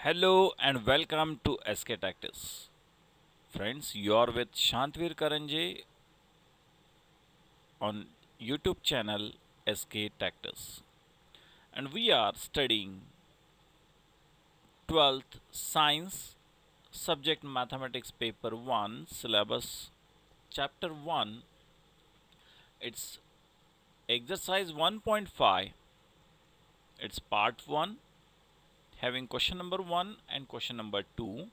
Hello and welcome to SK Tactics. Friends, you are with Shantvir Karanje on YouTube channel SK Tactics. And we are studying 12th Science Subject Mathematics Paper 1 Syllabus Chapter 1. It's exercise 1.5. It's part 1 having question number 1 and question number 2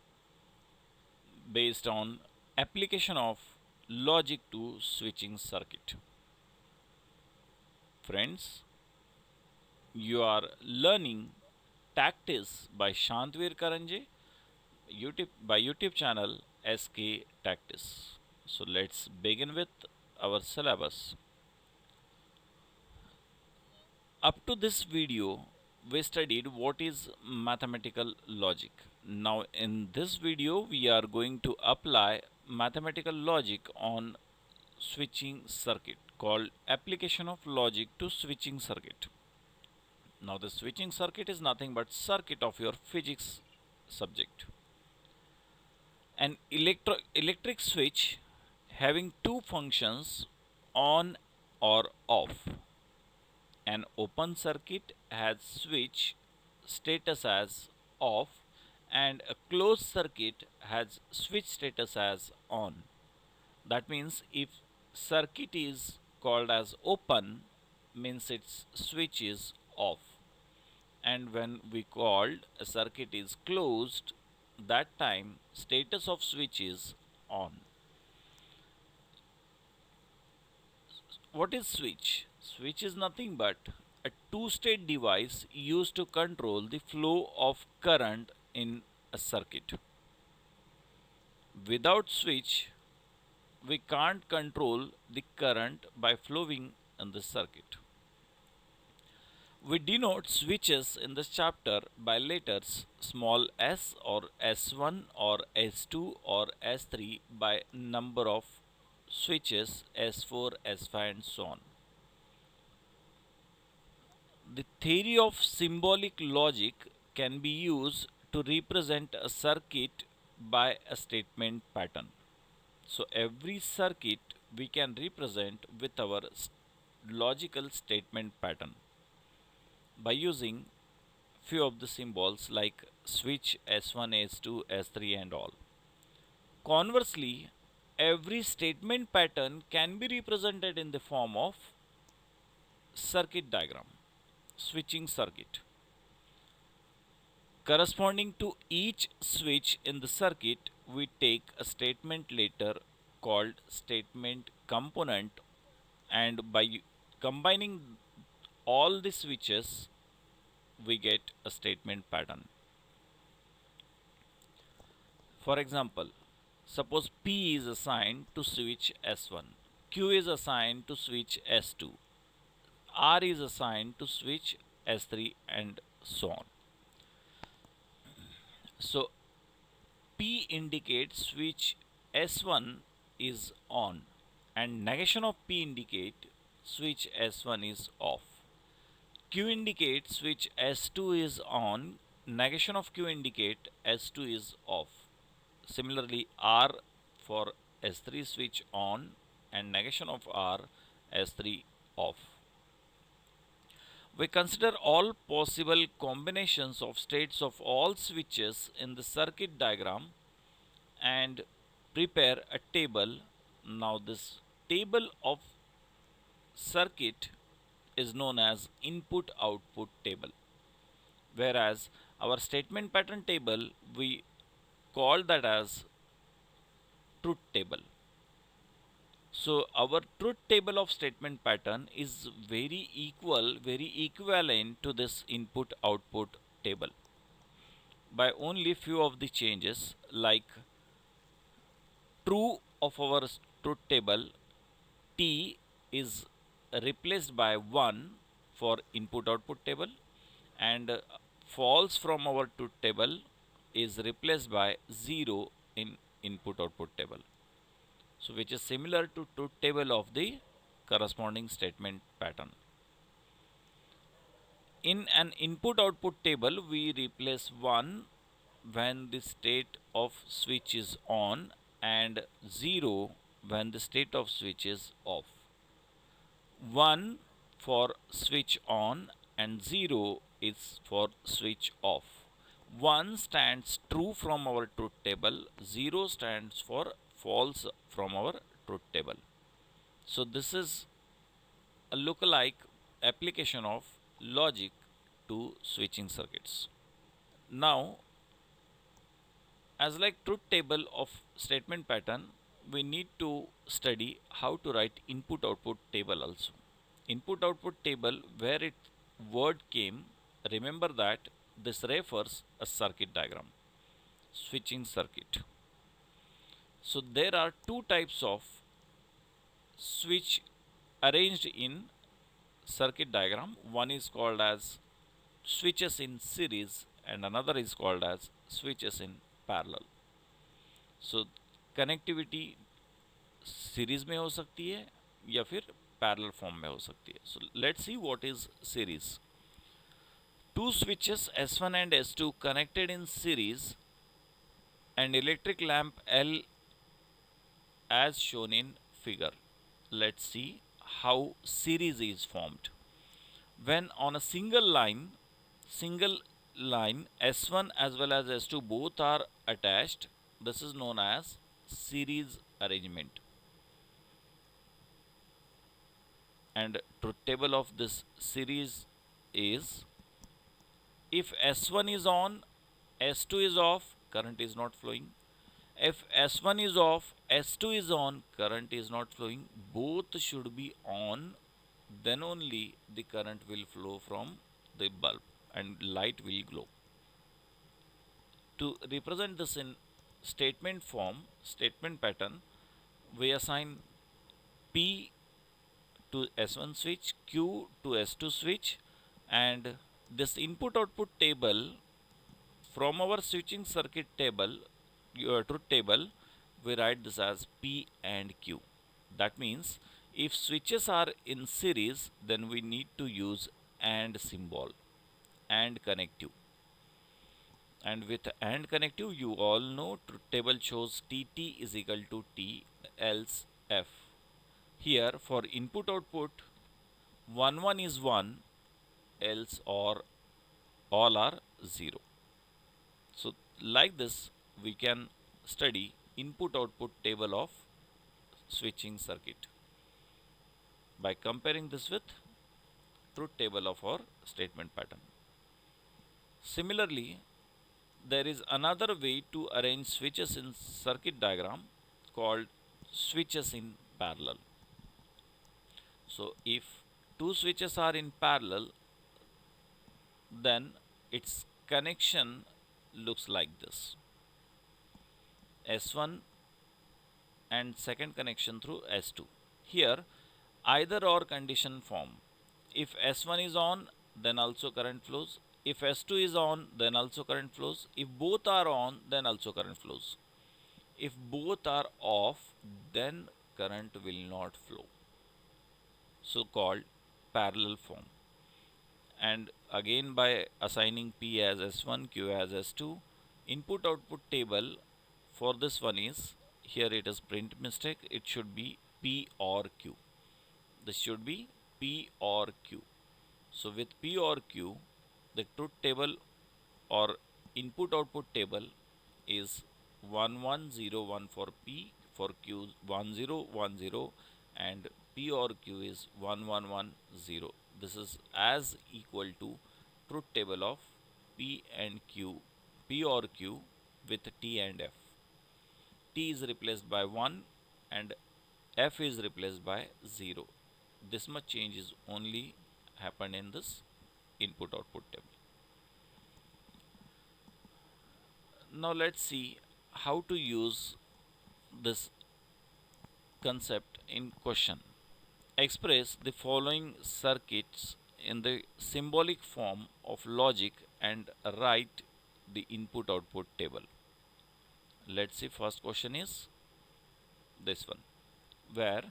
based on application of logic to switching circuit. Friends, you are learning Tactics by Shantvir Karanje YouTube channel SK Tactics. So let's begin with our syllabus. Up to this video, we studied what is mathematical logic. Now in this video, we are going to apply mathematical logic on switching circuit called application of logic to switching circuit. Now the switching circuit is nothing but circuit of your physics subject. An electric switch having two functions on or off. An open circuit has switch status as off and a closed circuit has switch status as on. That means if circuit is called as open means its switch is off, and when we called a circuit is closed, that time status of switch is on. What is switch? Switch is nothing but a two-state device used to control the flow of current in a circuit. Without switch, we can't control the current by flowing in the circuit. We denote switches in this chapter by letters small s or S1 or S2 or S3 by number of switches S4, S5 and so on. The theory of symbolic logic can be used to represent a circuit by a statement pattern. So every circuit we can represent with our logical statement pattern by using few of the symbols like switch S1, S2, S3 and all. Conversely, every statement pattern can be represented in the form of circuit diagram, switching circuit. Corresponding to each switch in the circuit, we take a statement letter called statement component, and by combining all the switches, we get a statement pattern. For example, suppose P is assigned to switch S1, Q is assigned to switch S2, R is assigned to switch S3 and so on. So P indicates switch S1 is on and negation of P indicate switch S1 is off. Q indicates switch S2 is on, negation of Q indicate S2 is off. Similarly, R for S3 switch on and negation of R S3 off. We consider all possible combinations of states of all switches in the circuit diagram and prepare a table. Now this table of circuit is known as input output table, whereas our statement pattern table we call that as truth table. So our truth table of statement pattern is very equivalent to this input output table by only few of the changes, like true of our truth table T is replaced by 1 for input output table, and false from our truth table is replaced by 0 in input output table. So which is similar to truth table of the corresponding statement pattern. In an input output table we replace 1 when the state of switch is on and 0 when the state of switch is off. 1 for switch on and 0 is for switch off. 1 stands true from our truth table, 0 stands for false from our truth table. So this is a lookalike application of logic to switching circuits. Now, as like truth table of statement pattern, we need to study how to write input output table also. Input output table where it word came, remember that this refers a circuit diagram, switching circuit. So there are two types of switch arranged in circuit diagram. One is called as switches in series and another is called as switches in parallel. So connectivity series में हो सकती है या फिर parallel form में हो सकती है. So let's see what is series. Two switches S1 and S2 connected in series and electric lamp L as shown in figure. Let's see how series is formed. When on a single line S1 as well as S2 both are attached, this is known as series arrangement. And truth table of this series is, if S1 is on, S2 is off, current is not flowing. If S1 is off, S2 is on, current is not flowing. Both should be on, then only the current will flow from the bulb and light will glow. To represent this in statement form, statement pattern, we assign P to S1 switch, Q to S2 switch, and this input output table from our switching circuit table, your truth table, we write this as P and Q. That means if switches are in series, then we need to use AND symbol, AND connective. And with AND connective, you all know truth table shows TT is equal to T else F. Here for input output, 1 is 1 else or all are 0. So like this we can study input output table of switching circuit by comparing this with truth table of our statement pattern. Similarly, there is another way to arrange switches in circuit diagram called switches in parallel. So if two switches are in parallel, then its connection looks like this: S1 and second connection through S2. Here either or condition form. If S1 is on, then also current flows. If S2 is on, then also current flows. If both are on, then also current flows. If both are off, then current will not flow. So called parallel form. And again by assigning P as S1, Q as S2, input output table for this one is, here it is print mistake, it should be P or Q. This should be P or Q. So with P or Q, the truth table or input output table is 1101 for P, for Q 1010, and P or Q is 1110. This is as equal to truth table of P and Q, P or Q with T and F. T is replaced by 1 and F is replaced by 0. This much change is only happened in this input output table. Now let's see how to use this concept in question. Express the following circuits in the symbolic form of logic and write the input output table. Let's see, first question is this one, where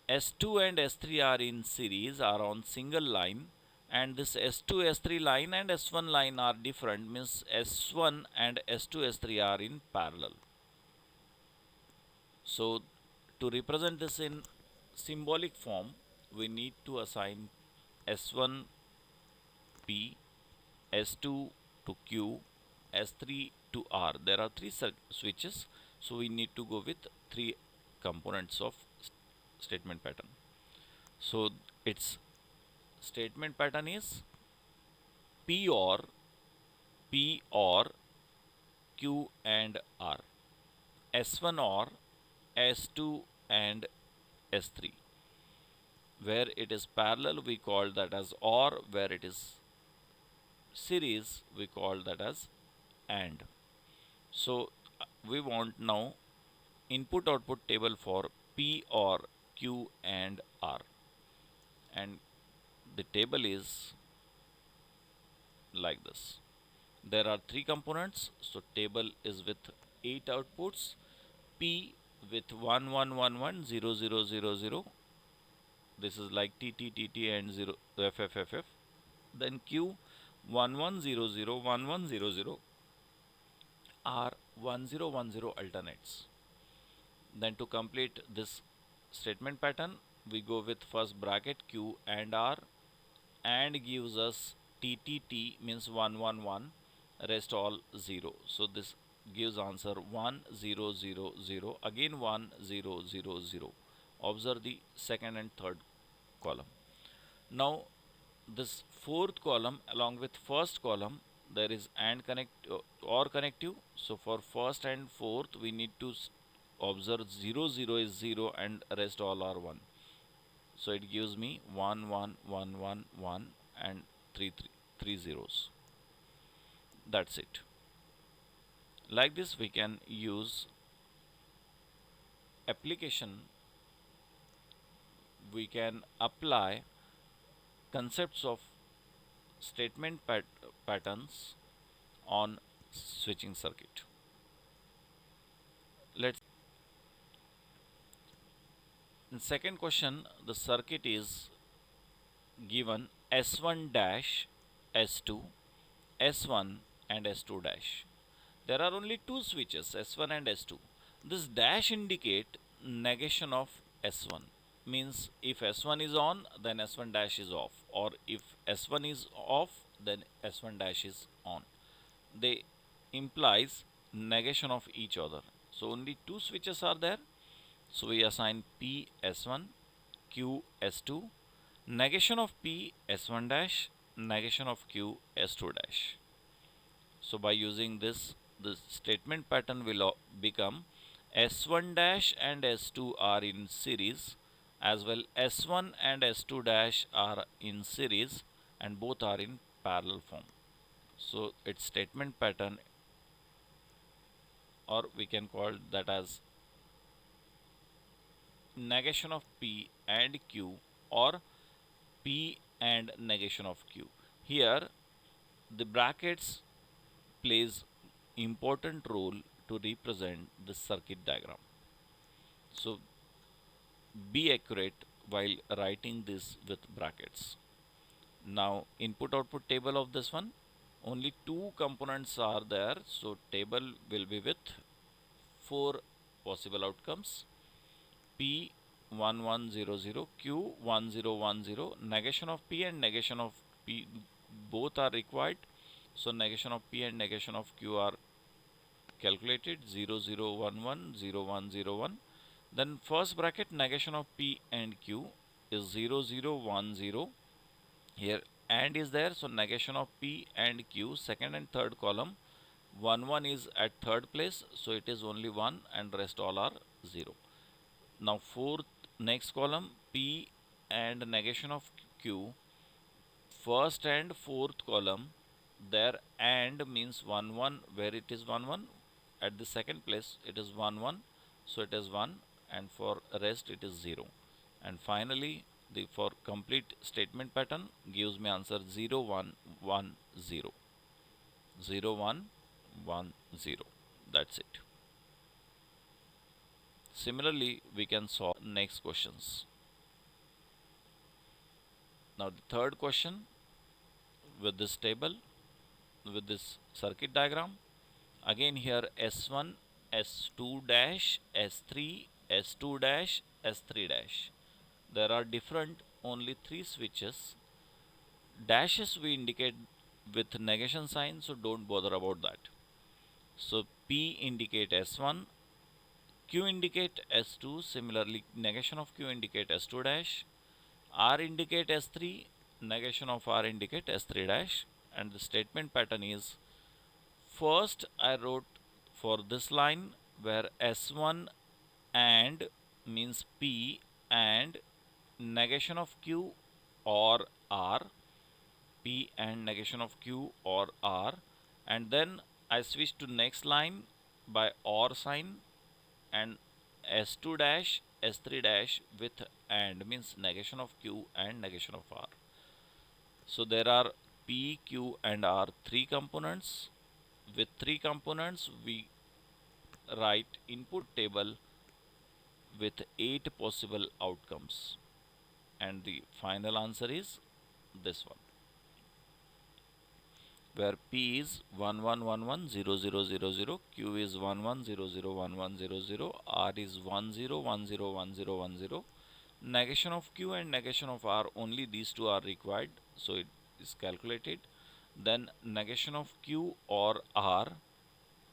S2 and S3 are in series, are on single line, and this S2 S3 line and S1 line are different, means S1 and S2 S3 are in parallel. So to represent this in symbolic form, we need to assign S1 P, S2 to Q, S3 to R. There are three switches, so we need to go with three components of statement pattern. So its statement pattern is P or Q and R, S1 or S2 and S3. Where it is parallel, we call that as OR. Where it is series, we call that as AND. So we want now input output table for P or Q and R, and the table is like this. There are three components, so table is with 8 outputs. P with 1 1 1 1 0 0 0 0. This is like T T T T and 0 F F F F. Then Q 1 1 0 0 1 1 0 0 R 1 0 1 0 alternates. Then to complete this statement pattern, we go with first bracket Q and R, and gives us T T T means 1 1 1, rest all 0. So this gives answer 1 0 0 0, again 1 0 0 0. Observe the second and third column. Now this fourth column along with first column, there is AND connect or connective. So for first and fourth, we need to observe 0 0 is 0 and rest all are 1. So it gives me 1 1 1 1 1 and 3 zeros. That's it. Like this we can use application, we can apply concepts of statement patterns on switching circuit. Let's in second question, the circuit is given S1 dash, S2, S1 and S2 dash. There are only two switches, S1 and S2. This dash indicate negation of S1, means if S1 is on, then S1 dash is off, or if S1 is off, then S1 dash is on. They implies negation of each other. So only two switches are there. So we assign P S1, Q S2, negation of P S1 dash, negation of Q S2 dash. So by using this, the statement pattern will become S1 dash and S2 are in series, as well S1 and S2 dash are in series, and both are in parallel form. So its statement pattern, or we can call that as negation of P and Q, or P and negation of Q. Here the brackets plays important role to represent the circuit diagram. So be accurate while writing this with brackets. Now input output table of this one, only two components are there, so table will be with four possible outcomes. P 1100, Q 1010, negation of P and negation of P both are required. So negation of P and negation of Q are calculated, 0011 0101. Then first bracket negation of P and Q is 0010. Here AND is there, so negation of P and Q, second and third column, 1 1 is at third place, so it is only 1 and rest all are 0. Now fourth next column, P and negation of Q, first and fourth column, there AND means 1 1, where it is 1 1, at the second place it is 1 1, so it is 1, and for rest it is 0. And finally the for complete statement pattern gives me answer 0 1 1 0, 0 1 1 0. That's it. Similarly we can solve next questions. Now the third question, with this table, with this circuit diagram. Again here S1, S2 dash, S3, S2 dash, S3 dash. There are different only three switches. Dashes we indicate with negation sign, so don't bother about that. So P indicate S1, Q indicate S2, similarly negation of Q indicate S2 dash, R indicate S3, negation of R indicate S3 dash, and the statement pattern is, first I wrote for this line where S1 and means P and negation of Q or R, P and negation of Q or R, and then I switch to next line by OR sign, and S2 dash, S3 dash with AND means negation of Q and negation of R. So there are P, Q and R three components. With three components we write input table with 8 possible outcomes, and the final answer is this one, where P is 11110000, Q is 11001100, R is 10101010. Negation of Q and negation of R, only these two are required, so it is calculated. Then negation of Q or R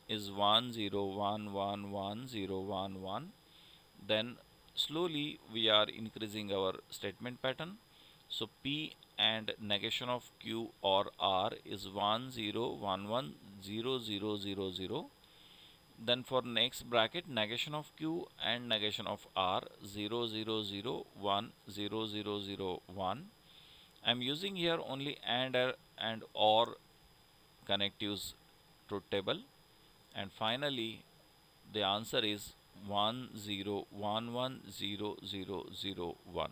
is 10111011. Then slowly we are increasing our statement pattern. So P and negation of Q or R is 10110000. Then for next bracket, negation of Q and negation of R 00010001. I'm using here only and OR connectives truth table, and finally the answer is 10110001.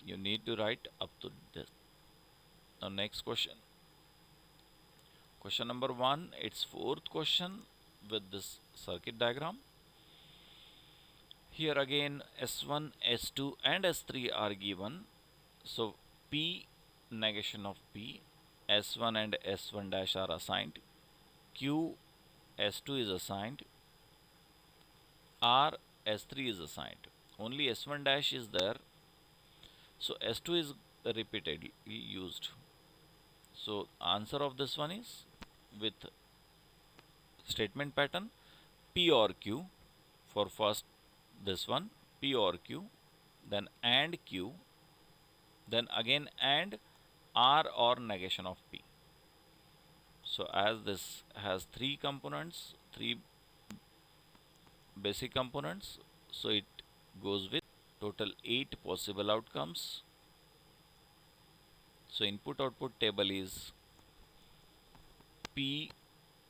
You need to write up to this. Now next question. Question number 1, it's fourth question with this circuit diagram. Here again S1, S2 and S3 are given. So P, negation of P, S1 and S1 dash are assigned. Q, S2 is assigned. R, S3 is assigned. Only S1 dash is there. So S2 is repeatedly used. So answer of this one is with statement pattern P or Q. For first this one P or Q, then AND Q, then again AND R or negation of P. So as this has three components, three basic components, so it goes with total 8 possible outcomes. So input output table is P,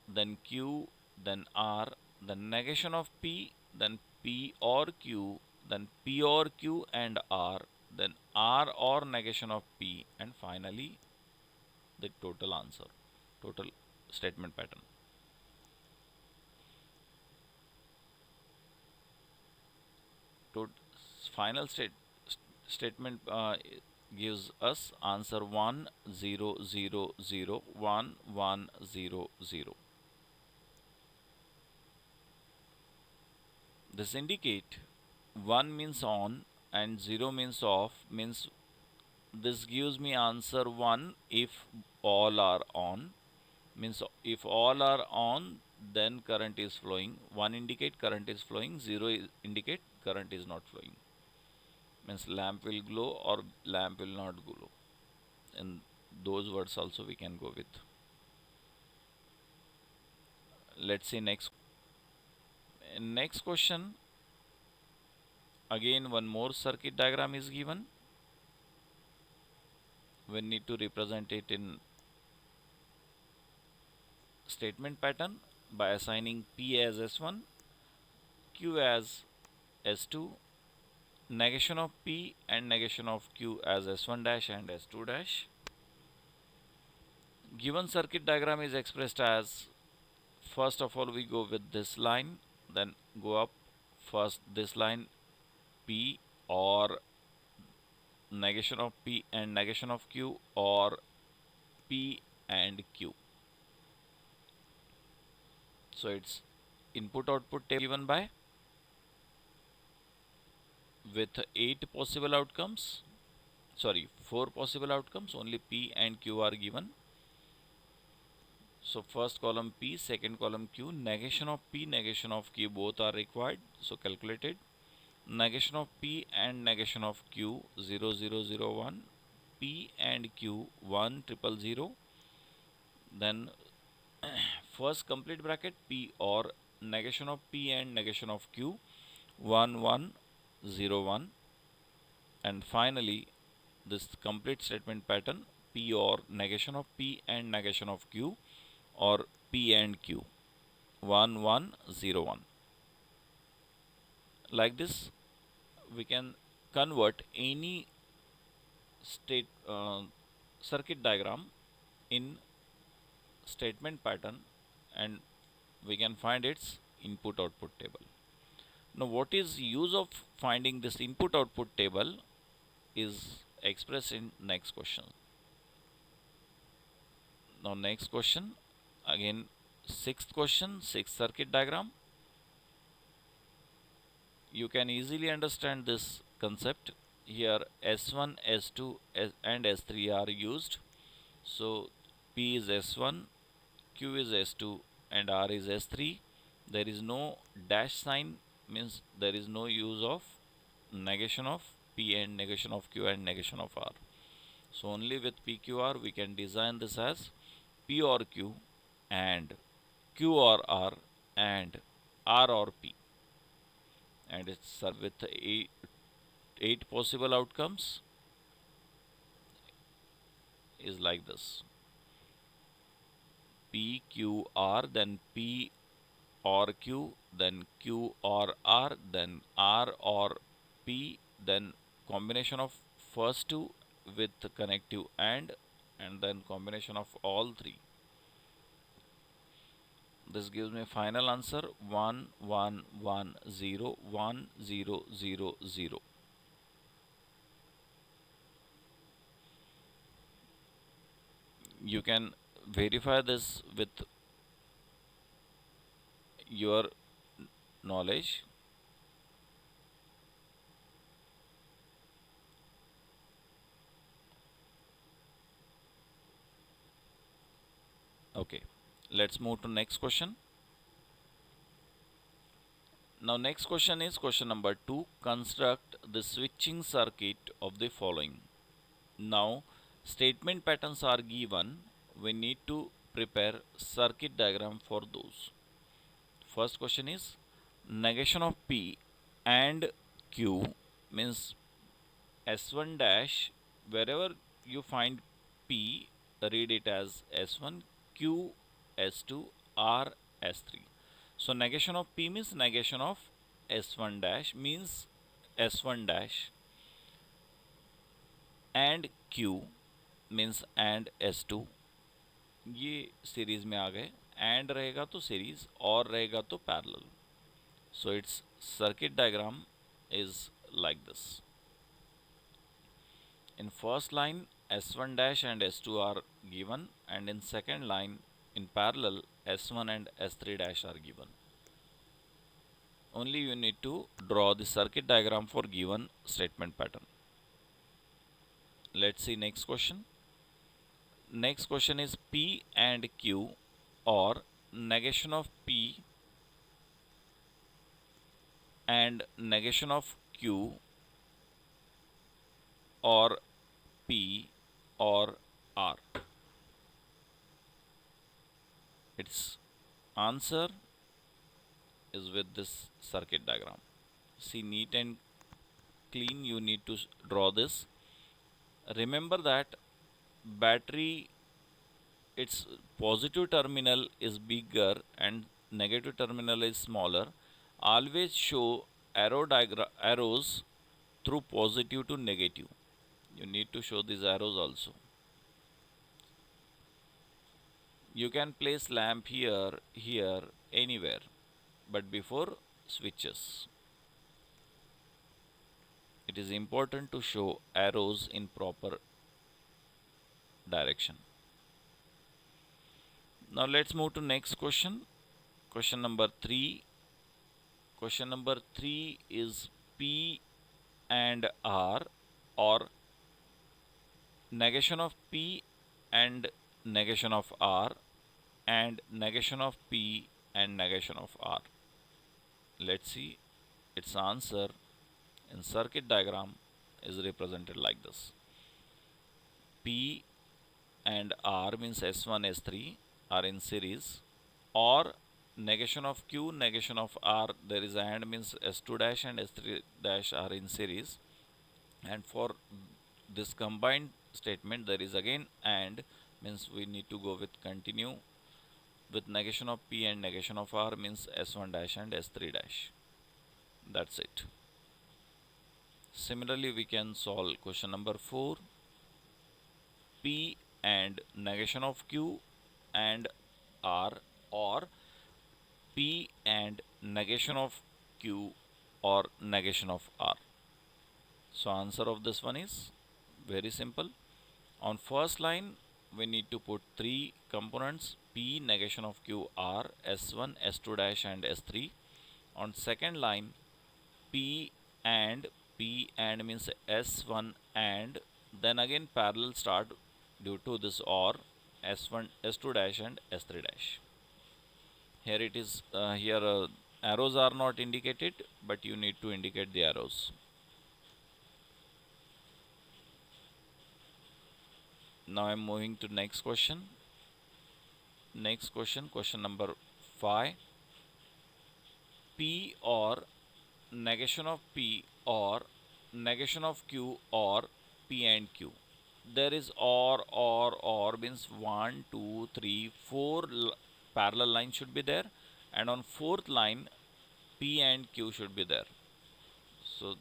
then Q, then R, then negation of P, then P or Q, then P or Q and R, then R or negation of P, and finally the total answer, total statement pattern. Final statement gives us answer 10001100. This indicate 1 means on and 0 means off, means this gives me answer 1 if all are on, means if all are on then current is flowing. 1 indicate current is flowing, 0 indicate current is not flowing, means lamp will glow or lamp will not glow. And those words also we can go with. Let's see next. Next question, again one more circuit diagram is given. We need to represent it in statement pattern by assigning P as S1, Q as S2, negation of P and negation of Q as S1 dash and S2 dash. Given circuit diagram is expressed as, first of all we go with this line, then go up, first this line P or negation of P and negation of Q, or P and Q. So it's input output table given by with 8 possible outcomes, sorry, 4 possible outcomes, only P and Q are given. So first column P, second column Q, negation of P, negation of Q both are required, so calculated. Negation of P and negation of Q 0 0 0 1, P and Q 1 0 0 0. Then first complete bracket P, or negation of P and negation of Q 1 1 0 1. And finally this complete statement pattern P, or negation of P and negation of Q, or P and Q 1 1 0 1. Like this we can convert any state circuit diagram in statement pattern, and we can find its input output table. Now what is use of finding this input output table is expressed in next question. Now next question, again sixth question, sixth circuit diagram. You can easily understand this concept. Here S1, S2 and S3 are used. So P is S1, Q is S2 and R is S3. There is no dash sign, means there is no use of negation of P and negation of Q and negation of R. So only with PQR we can design this as P or Q and Q or R and R or P, and it's served with eight possible outcomes is like this: P Q R, then P or Q, then Q or R, then R or P, then combination of first two with connective and then combination of all three. This gives me final answer 1 1 1 0 1 0 0 0. You can verify this with your knowledge. Okay, let's move to next question. Now next question is question number 2. Construct the switching circuit of the following. Now statement patterns are given. We need to prepare circuit diagram for those. First question is negation of P and Q, means S1 dash, wherever you find P, read it as S1, Q S2, R S3. So negation of P means negation of S1 dash, means S1 dash, and Q means and S2. ये series में आ गए, and रहेगा तो series और रहेगा तो parallel. So its circuit diagram is like this. In first line S1 dash and S2 are given, and in second line in parallel S1 and S3 dash are given. Only you need to draw the circuit diagram for given statement pattern. Let's see next question. Next question is P and Q, or negation of P and negation of Q, or P or R. Its answer is with this circuit diagram. See, neat and clean you need to draw this. Remember that battery, its positive terminal is bigger and negative terminal is smaller. Always show arrows through positive to negative. You need to show these arrows also. You can place lamp here, here, anywhere, but before switches. it is important to show arrows in proper direction. Now let's move to next question. Question number 3. Question number 3 is P and R, or negation of P and negation of R, and negation of P and negation of R. Let's see its answer in circuit diagram is represented like this. P and R means S1, S3 are in series, or negation of Q, negation of R, there is AND means S2 dash and S3 dash are in series, and for this combined statement there is again AND means we need to go with continue with negation of P and negation of R means S1 dash and S3 dash. That's it. Similarly, we can solve question number 4. P and negation of Q and R, or P and negation of Q or negation of R. So answer of this one is very simple. On first line we need to put three components: P negation of Q, R, S1, S2 dash and S3. On second line, P and means S1 and then again parallel start due to this OR, S1, S2 dash and S3 dash. Here it is, arrows are not indicated, but you need to indicate the arrows. Now I am moving to next question. Next question, question number 5. P or negation of P or negation of Q or P and Q. There is or means 1, 2, 3, 4 parallel lines should be there, and on fourth line P and Q should be there. So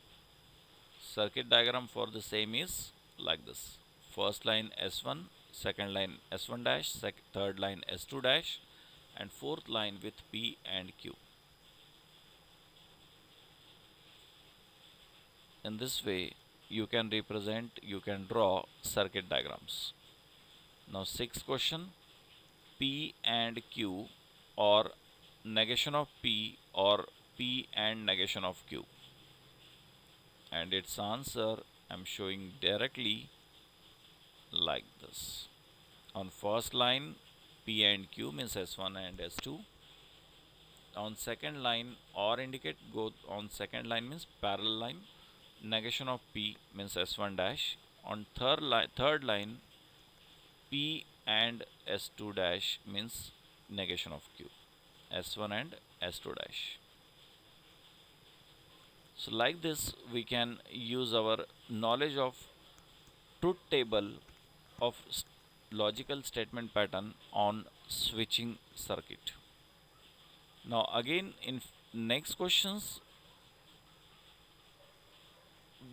circuit diagram for the same is like this: first line S1, second line S1 dash, third line S2 dash, and fourth line with P and Q. In this way you can draw circuit diagrams. Now sixth question: P and Q or negation of P or P and negation of Q, and its answer I'm showing directly like this. On first line P and Q means S1 and S2. On second line, or indicate go on second line means parallel line, negation of P means S1 dash. On third line P and S2 dash means negation of Q, S1 and S2 dash. So like this we can use our knowledge of truth table of logical statement pattern on switching circuit. Now again in next questions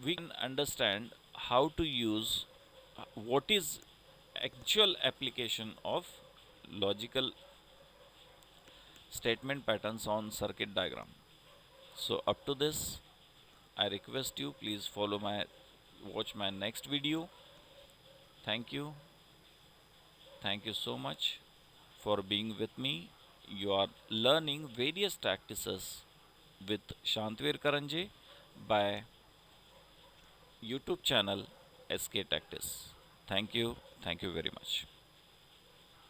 we can understand how to use what is actual application of logical statement patterns on circuit diagram. So up to this I request you please watch my next video. Thank you. Thank you so much for being with me. You are learning various practices with Shantveer Karanje by YouTube channel SK Tactics. Thank you. Thank you very much.